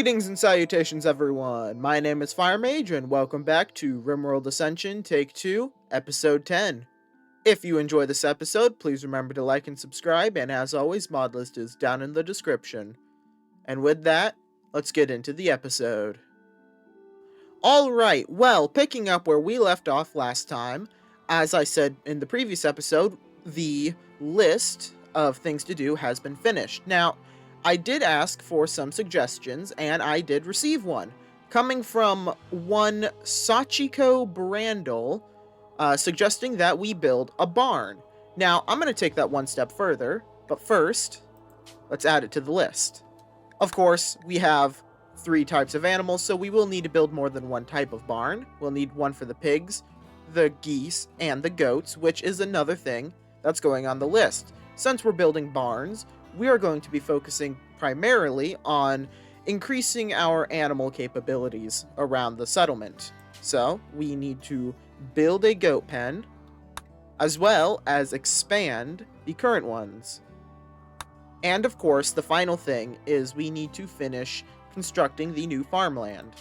Greetings and salutations, everyone. My name is Fire Mage, and welcome back to Rimworld Ascension, Take 2, Episode 10. If you enjoy this episode, please remember to like and subscribe, and as always, mod list is down in the description. And with that, let's get into the episode. Alright, well, picking up where we left off last time, as I said in the previous episode, the list of things to do has been finished. Now, I did ask for some suggestions, and I did receive one, coming from one Sachiko Brandel, suggesting that we build a barn. Now, I'm going to take that one step further, but first, let's add it to the list. Of course, we have 3 types of animals, so we will need to build more than one type of barn. We'll need one for the pigs, the geese, and the goats, which is another thing that's going on the list. Since we're building barns, we are going to be focusing primarily on increasing our animal capabilities around the settlement. So, we need to build a goat pen, as well as expand the current ones. And of course, the final thing is we need to finish constructing the new farmland.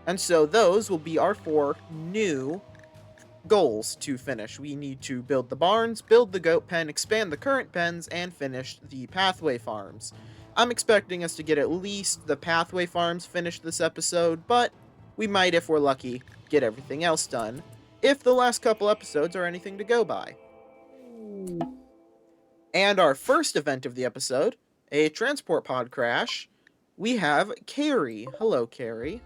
And so those will be our 4 new goals to finish. We need to build the barns, build the goat pen, expand the current pens, and finish the pathway farms. I'm expecting us to get at least the pathway farms finished this episode, but we might, if we're lucky, get everything else done, if the last couple episodes are anything to go by. And our first event of the episode, a transport pod crash, we have Carrie. Hello, Carrie.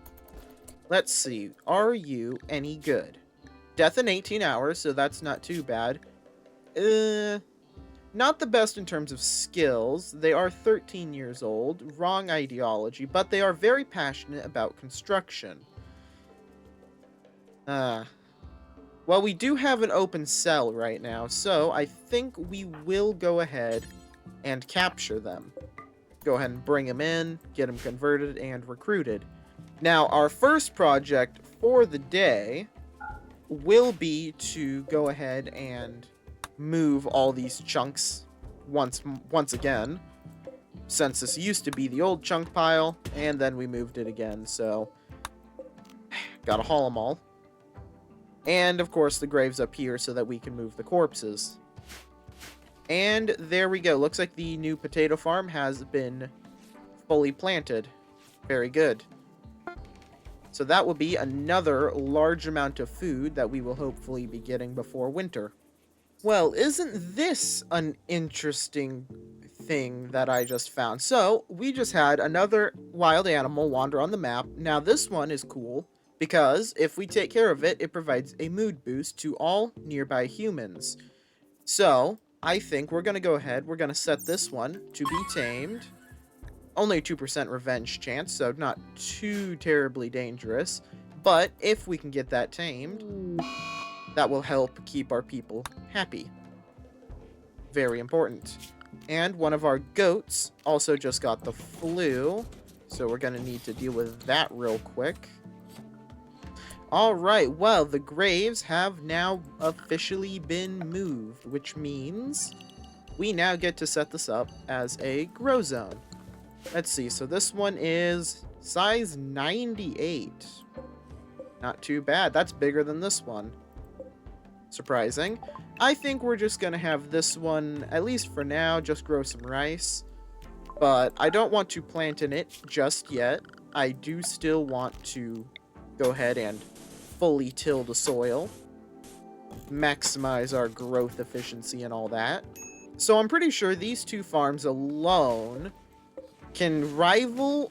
Let's see, are you any good? Death in 18 hours, so that's not too bad. Not the best in terms of skills. They are 13 years old, wrong ideology, but they are very passionate about construction. Well, we do have an open cell right now, so I think we will go ahead and capture them. Go ahead and bring them in, get them converted and recruited. Now, our first project for the day will be to go ahead and move all these chunks once again, since this used to be the old chunk pile, and then we moved it again, so gotta haul them all. And, of course, the grave's up here so that we can move the corpses. And there we go. Looks like the new potato farm has been fully planted. Very good. So that will be another large amount of food that we will hopefully be getting before winter. Well, isn't this an interesting thing that I just found? So, we just had another wild animal wander on the map. Now, this one is cool because if we take care of it, it provides a mood boost to all nearby humans. So, I think we're going to go ahead. We're going to set this one to be tamed. Only a 2% revenge chance, so not too terribly dangerous. But if we can get that tamed, that will help keep our people happy. Very important. And one of our goats also just got the flu, so we're going to need to deal with that real quick. Alright, well, the graves have now officially been moved, which means we now get to set this up as a grow zone. Let's see, so this one is size 98. Not too bad. That's bigger than this one. Surprising. I think we're just going to have this one, at least for now, just grow some rice. But I don't want to plant in it just yet. I do still want to go ahead and fully till the soil. Maximize our growth efficiency and all that. So I'm pretty sure these 2 farms alone can rival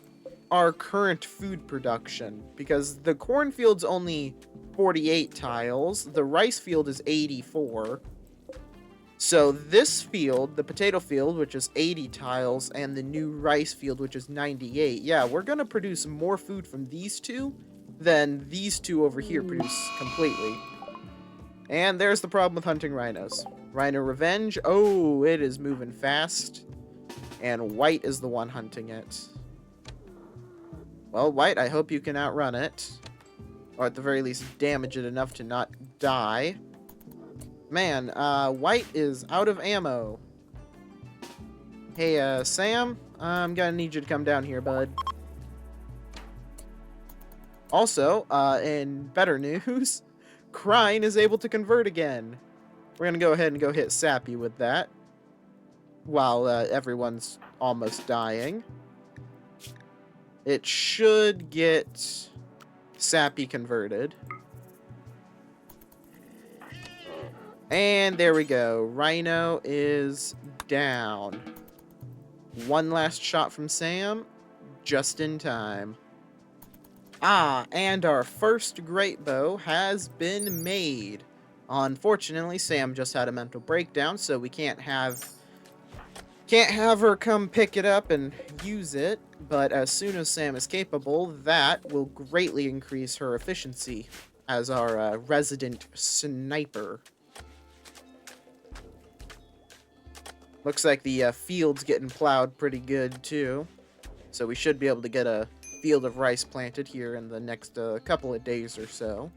our current food production, because the cornfield's only 48 tiles, the rice field is 84. So this field, the potato field, which is 80 tiles, and the new rice field, which is 98, yeah, we're going to produce more food from these 2 than these 2 over here produce completely. And there's the problem with hunting rhinos. Rhino revenge, oh, it is moving fast. And White is the one hunting it. Well, White, I hope you can outrun it. Or at the very least, damage it enough to not die. Man, White is out of ammo. Hey, Sam, I'm gonna need you to come down here, bud. Also, in better news, Krine is able to convert again. We're gonna go ahead and go hit Sappy with that while everyone's almost dying. It should get Sappy converted. And there we go. Rhino is down. One last shot from Sam, just in time. Ah, and our first great bow has been made. Unfortunately, Sam just had a mental breakdown, so we can't have her come pick it up and use it. But as soon as Sam is capable, that will greatly increase her efficiency as our resident sniper. Looks like the field's getting plowed pretty good, too. So we should be able to get a field of rice planted here in the next couple of days or so.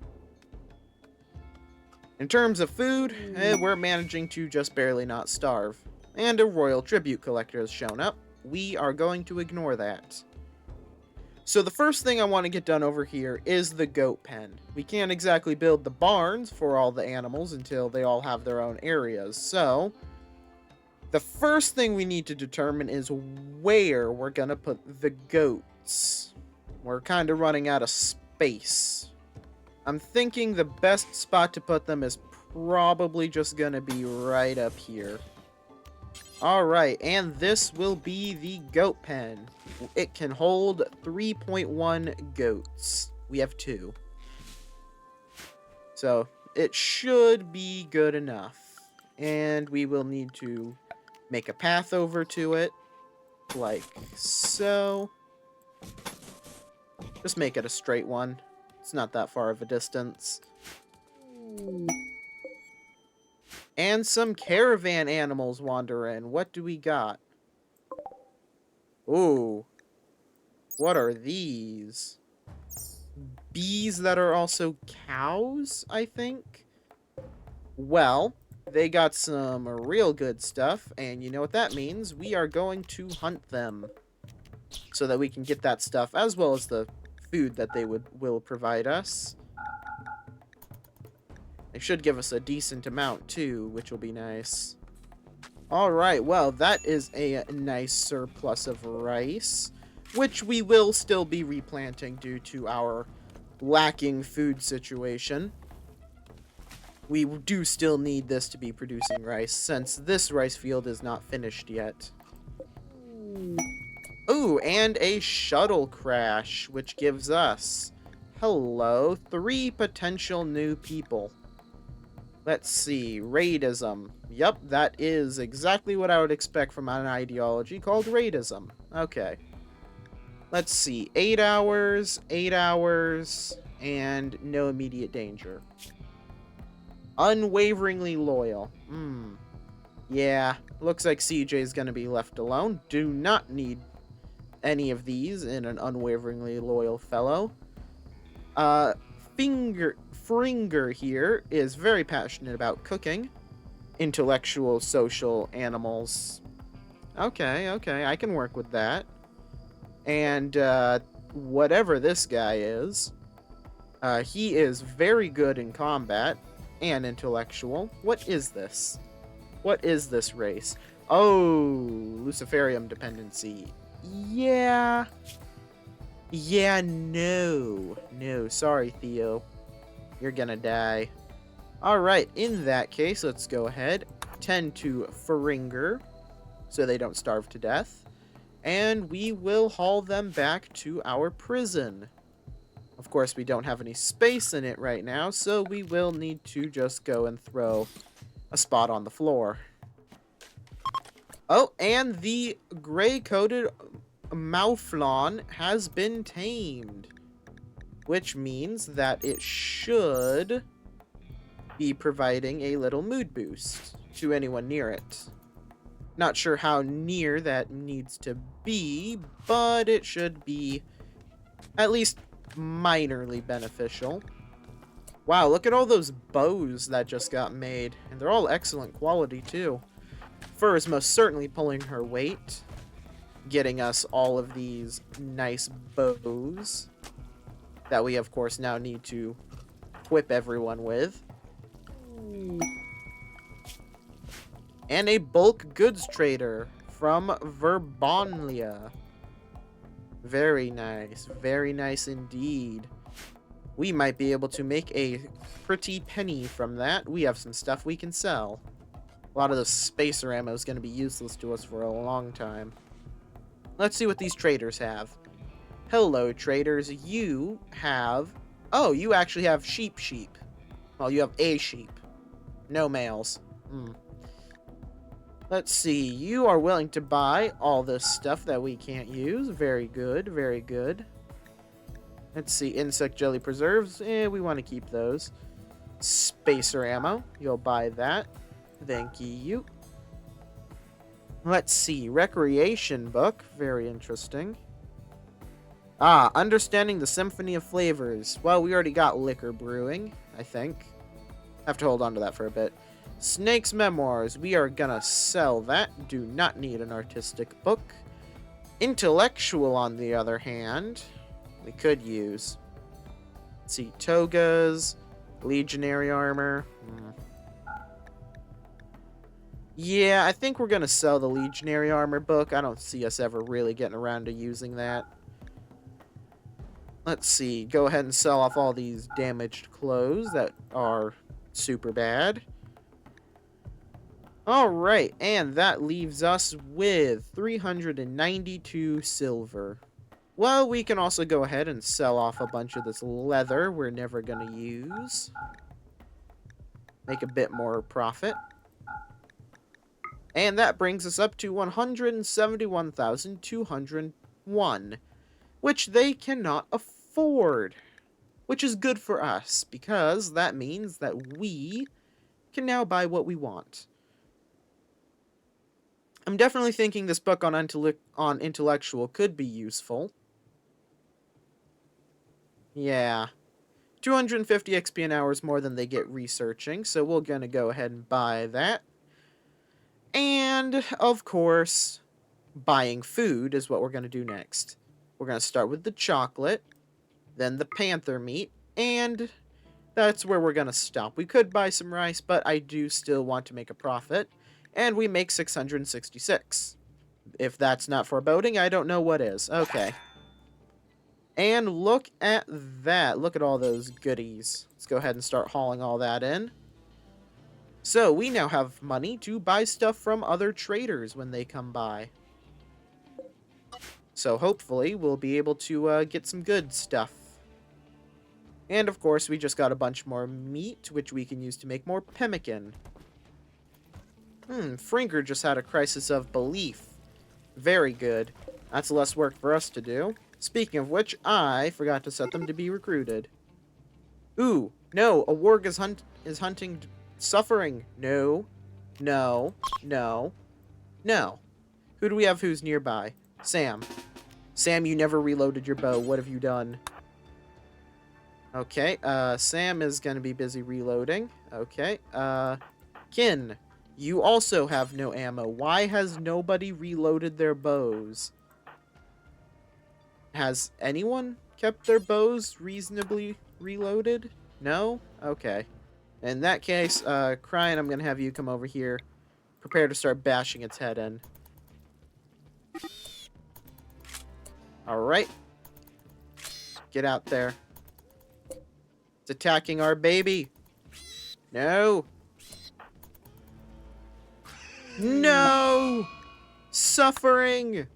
In terms of food, we're managing to just barely not starve. And a royal tribute collector has shown up. We are going to ignore that. So the first thing I want to get done over here is the goat pen. We can't exactly build the barns for all the animals until they all have their own areas. So the first thing we need to determine is where we're going to put the goats. We're kind of running out of space. I'm thinking the best spot to put them is probably just going to be right up here. Alright, and this will be the goat pen. It can hold 3.1 goats. We have 2. So, it should be good enough. And we will need to make a path over to it, like so. Just make it a straight one. It's not that far of a distance. And some caravan animals wander in. What do we got? Ooh. What are these? Bees that are also cows, I think? Well, they got some real good stuff, and you know what that means. We are going to hunt them so that we can get that stuff, as well as the food that they will provide us. They should give us a decent amount, too, which will be nice. Alright, well, that is a nice surplus of rice, which we will still be replanting due to our lacking food situation. We do still need this to be producing rice, since this rice field is not finished yet. Ooh, and a shuttle crash, which gives us, hello, 3 potential new people. Let's see, raidism. Yep, that is exactly what I would expect from an ideology called raidism. Okay. Let's see, 8 hours, and no immediate danger. Unwaveringly loyal. Yeah, looks like CJ is going to be left alone. Do not need any of these in an unwaveringly loyal fellow. Fringer here is very passionate about cooking. Intellectual, social animals. Okay, I can work with that. And whatever this guy is, he is very good in combat and intellectual. What is this? What is this race? Oh, Luciferium dependency. Yeah, no, sorry, Theo. You're gonna die. Alright, in that case, let's go ahead. Tend to Fringer, so they don't starve to death. And we will haul them back to our prison. Of course, we don't have any space in it right now, so we will need to just go and throw a spot on the floor. Oh, and the gray-coated Mouflon has been tamed, which means that it should be providing a little mood boost to anyone near it. Not sure how near that needs to be, but it should be at least minorly beneficial. Wow, look at all those bows that just got made, and they're all excellent quality too. Fur is most certainly pulling her weight, getting us all of these nice bows. that we, of course, now need to equip everyone with. And a bulk goods trader from Verbonlia. Very nice indeed. We might be able to make a pretty penny from that. We have some stuff we can sell. A lot of the spacer ammo is going to be useless to us for a long time. Let's see what these traders have. Hello, traders. You have... Oh, you actually have sheep. Well, you have a sheep. No males. Let's see. You are willing to buy all this stuff that we can't use. Very good. Let's see. Insect jelly preserves. We want to keep those. Spacer ammo. You'll buy that. Thank you. Let's see. Recreation book. Very interesting. Understanding the Symphony of Flavors. Well, we already got liquor brewing, I think. Have to hold on to that for a bit. Snake's Memoirs. We are gonna sell that. Do not need an artistic book. Intellectual, on the other hand, we could use. Let's see. Togas. Legionary armor. Yeah, I think we're gonna sell the Legionary armor book. I don't see us ever really getting around to using that. Let's see. Go ahead and sell off all these damaged clothes that are super bad. Alright, and that leaves us with 392 silver. Well, we can also go ahead and sell off a bunch of this leather we're never going to use. Make a bit more profit. And that brings us up to 171,201, which they cannot afford. Which is good for us, because that means that we can now buy what we want. I'm definitely thinking this book on intellectual could be useful. Yeah. 250 XP an hour is more than they get researching, so we're going to go ahead and buy that. And, of course, buying food is what we're going to do next. We're going to start with the chocolate, then the panther meat, and that's where we're going to stop. We could buy some rice, but I do still want to make a profit. And we make 666. If that's not foreboding, I don't know what is. Okay. And look at that. Look at all those goodies. Let's go ahead and start hauling all that in. So, we now have money to buy stuff from other traders when they come by. So, hopefully, we'll be able to get some good stuff. And, of course, we just got a bunch more meat, which we can use to make more pemmican. Fringer just had a crisis of belief. Very good. That's less work for us to do. Speaking of which, I forgot to set them to be recruited. Ooh, no, a warg is hunting suffering. No. Who do we have who's nearby? Sam. Sam, you never reloaded your bow. What have you done? Okay, Sam is gonna be busy reloading. Okay, Kin. You also have no ammo. Why has nobody reloaded their bows? Has anyone kept their bows reasonably reloaded? No? Okay. In that case, Crying, I'm gonna have you come over here. Prepare to start bashing its head in. Alright. Get out there. It's attacking our baby. No! No! Suffering!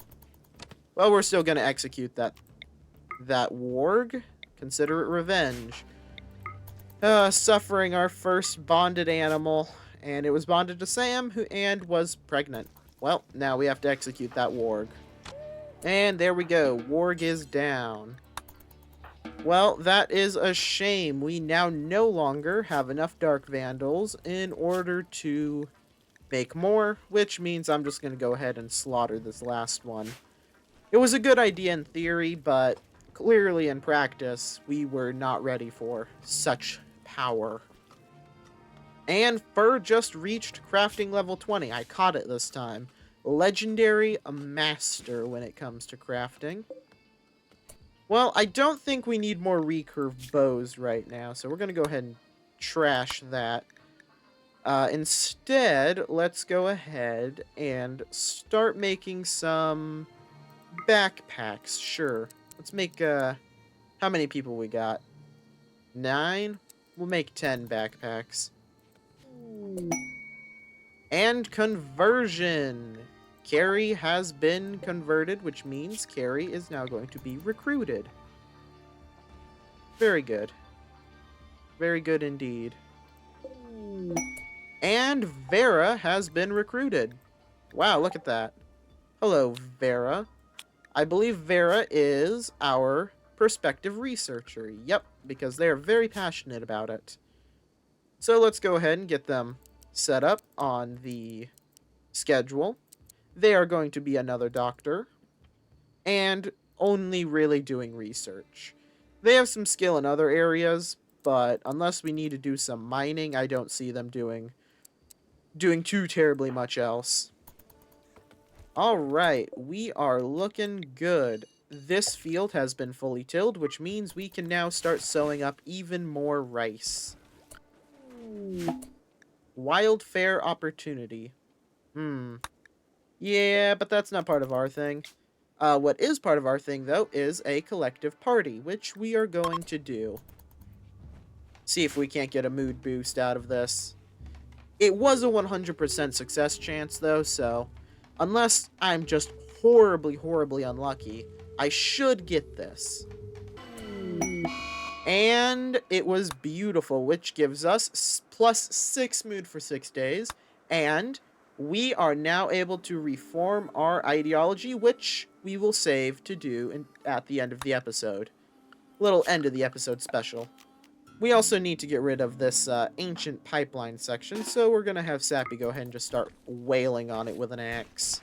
Well, we're still gonna execute that warg. Consider it revenge. Suffering our first bonded animal. And it was bonded to Sam, and was pregnant. Well, now we have to execute that warg. And there we go. Warg is down. Well, that is a shame. We now no longer have enough Dark Vandals in order to make more, which means I'm just going to go ahead and slaughter this last one. It was a good idea in theory, but clearly in practice, we were not ready for such power. And Fur just reached crafting level 20. I caught it this time. Legendary master when it comes to crafting. Well, I don't think we need more recurve bows right now, so we're going to go ahead and trash that. Instead, let's go ahead and start making some backpacks. Sure. Let's make, how many people we got? 9? We'll make 10 backpacks. And conversion. Carrie has been converted, which means Carrie is now going to be recruited. Very good. Very good indeed. And Vera has been recruited. Wow, look at that. Hello, Vera. I believe Vera is our prospective researcher. Yep, because they're very passionate about it. So let's go ahead and get them set up on the schedule. They are going to be another doctor and only really doing research. They have some skill in other areas, but unless we need to do some mining, I don't see them doing too terribly much else. Alright, we are looking good. This field has been fully tilled, which means we can now start sowing up even more rice. Wild fair opportunity. Yeah, but that's not part of our thing. What is part of our thing, though, is a collective party, which we are going to do. See if we can't get a mood boost out of this. It was a 100% success chance, though, so unless I'm just horribly, horribly unlucky, I should get this. And it was beautiful, which gives us plus 6 mood for 6 days, and we are now able to reform our ideology, which we will save to do at the end of the episode. Little end of the episode special. We also need to get rid of this ancient pipeline section, so we're going to have Sappy go ahead and just start wailing on it with an axe.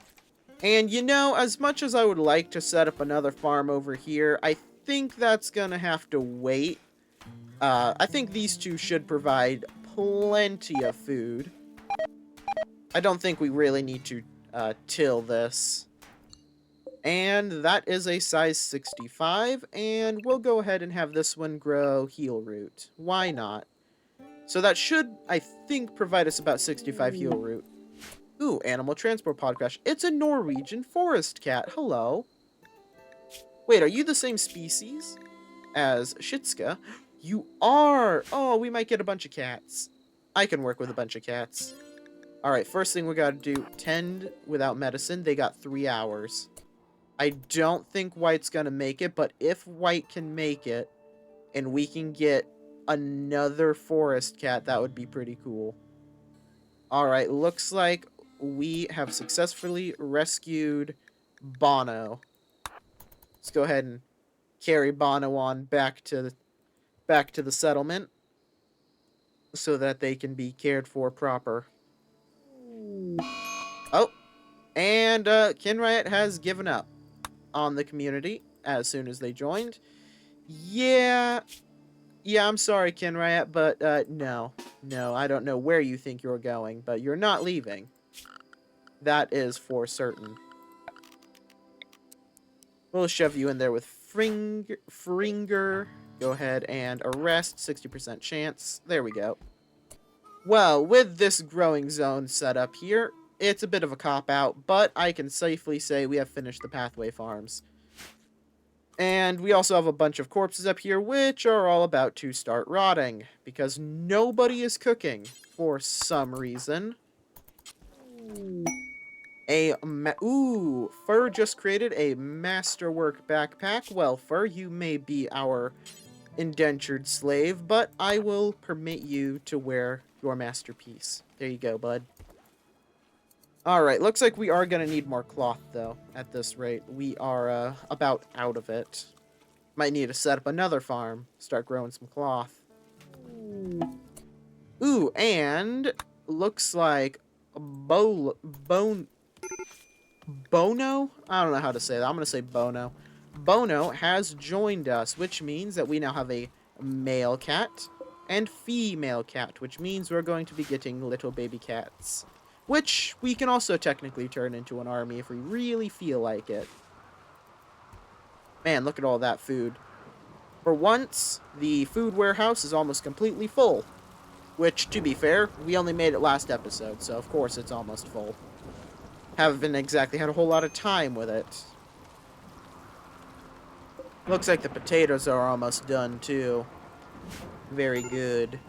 And you know, as much as I would like to set up another farm over here, I think that's going to have to wait. I think these two should provide plenty of food. I don't think we really need to till this. And that is a size 65, and we'll go ahead and have this one grow heal root. Why not? So that should, I think, provide us about 65 heal root. Ooh, animal transport pod crash. It's a Norwegian forest cat. Hello. Wait, are you the same species as Shitska? You are! Oh, we might get a bunch of cats. I can work with a bunch of cats. Alright, first thing we gotta do, tend without medicine. They got 3 hours. I don't think White's gonna make it, but if White can make it, and we can get another forest cat, that would be pretty cool. Alright, looks like we have successfully rescued Bono. Let's go ahead and carry Bono on back to the settlement so that they can be cared for proper. Oh, and Kinriot has given up on the community as soon as they joined. Yeah, I'm sorry, Kinriot, but no, I don't know where you think you're going, but you're not leaving. That is for certain. We'll shove you in there with Fringer. Go ahead and arrest, 60% chance. There we go. Well, with this growing zone set up here, it's a bit of a cop-out, but I can safely say we have finished the pathway farms. And we also have a bunch of corpses up here, which are all about to start rotting, because nobody is for some reason. Ooh, Fur just created a masterwork backpack. Well, Fur, you may be our indentured slave, but I will permit you to wear your masterpiece. There you go, bud. Alright, looks like we are going to need more cloth, though, at this rate. We are about out of it. Might need to set up another farm. Start growing some cloth. Ooh, and looks like Bono? I don't know how to say that. I'm going to say Bono. Bono has joined us, which means that we now have a male cat and female cat, which means we're going to be getting little baby cats, which we can also technically turn into an army if we really feel like it. Man, look at all that food. For once, the food warehouse is almost completely full. Which, to be fair, we only made it last episode, so of course it's almost full. Haven't exactly had a whole lot of time with it. Looks like the potatoes are almost done, too. Very good.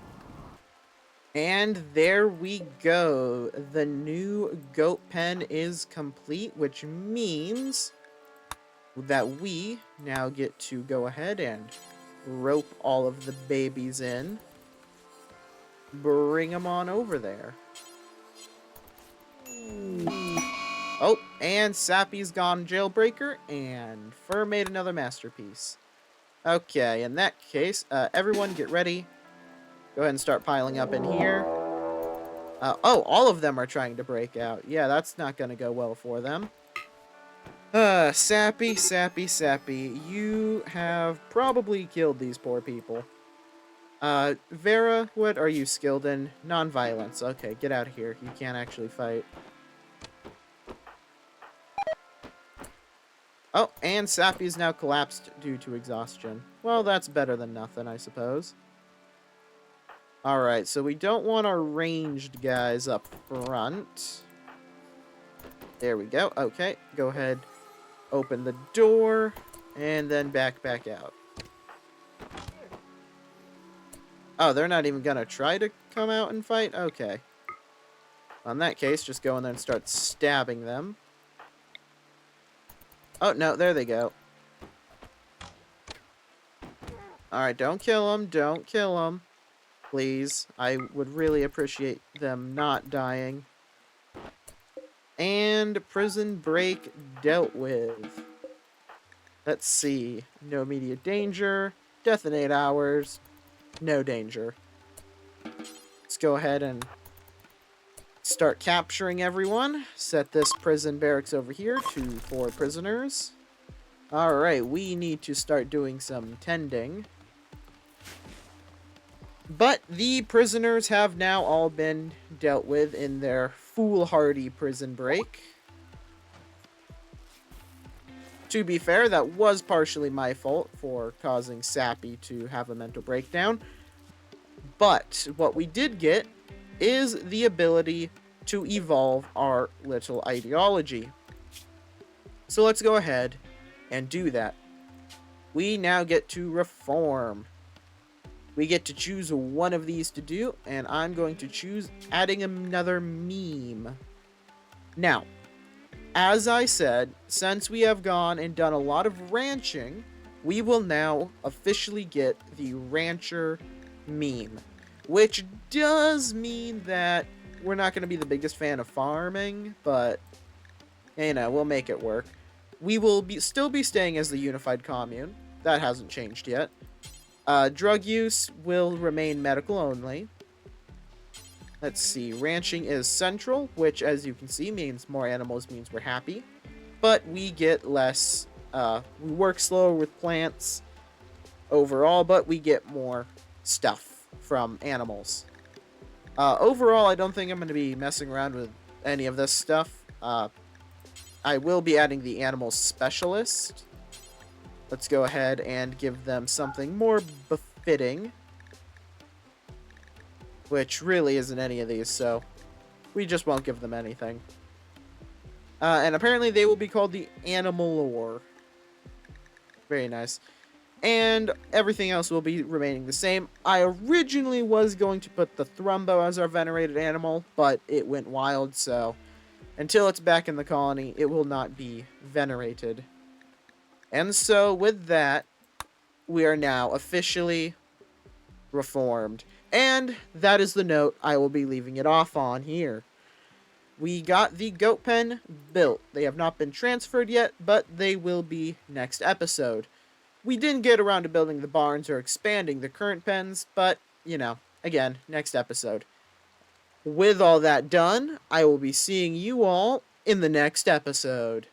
And there we go. The new goat pen is complete, which means that we now get to go ahead and rope all of the babies in. Bring them on over there. Oh, and Sappy's gone jailbreaker, and Fur made another masterpiece. Okay, in that case, everyone get ready. Go ahead and start piling up in here. Oh, all of them are trying to break out. Yeah, that's not going to go well for them. Sappy, Sappy, Sappy. You have probably killed these poor people. Vera, what are you skilled in? Non-violence. Okay, get out of here. You can't actually fight. Oh, and Sappy's now collapsed due to exhaustion. Well, that's better than nothing, I suppose. Alright, so we don't want our ranged guys up front. There we go. Okay, go ahead. Open the door, and then back out. Oh, they're not even gonna try to come out and fight? Okay. In that case, just go in there and start stabbing them. Oh, no, there they go. Alright, don't kill them. Don't kill them. Please. I would really appreciate them not dying. And prison break dealt with. Let's see. No immediate danger. Death in 8 hours. No danger. Let's go ahead and start capturing everyone. Set this prison barracks over here to 4 prisoners. Alright, we need to start doing some tending. But the prisoners have now all been dealt with in their foolhardy prison break. To be fair, that was partially my fault for causing Sappy to have a mental breakdown. But what we did get is the ability to evolve our little ideology. So let's go ahead and do that. We now get to reform. We get to choose one of these to do, and I'm going to choose adding another meme. Now, as I said, since we have gone and done a lot of ranching, we will now officially get the rancher meme, which does mean that we're not going to be the biggest fan of farming, but, you know, we'll make it work. We will still be staying as the unified commune. That hasn't changed yet. Drug use will remain medical only. Let's see. Ranching is central, which, as you can see, means more animals means we're happy. But we get less... we work slower with plants overall, but we get more stuff from animals. Overall, I don't think I'm going to be messing around with any of this stuff. I will be adding the animal specialist. Let's go ahead and give them something more befitting. Which really isn't any of these, so we just won't give them anything. And apparently they will be called the Animalore. Very nice. And everything else will be remaining the same. I originally was going to put the Thrumbo as our venerated animal, but it went wild, so until it's back in the colony, it will not be venerated. And so, with that, we are now officially reformed. And that is the note I will be leaving it off on here. We got the goat pen built. They have not been transferred yet, but they will be next episode. We didn't get around to building the barns or expanding the current pens, but, you know, again, next episode. With all that done, I will be seeing you all in the next episode.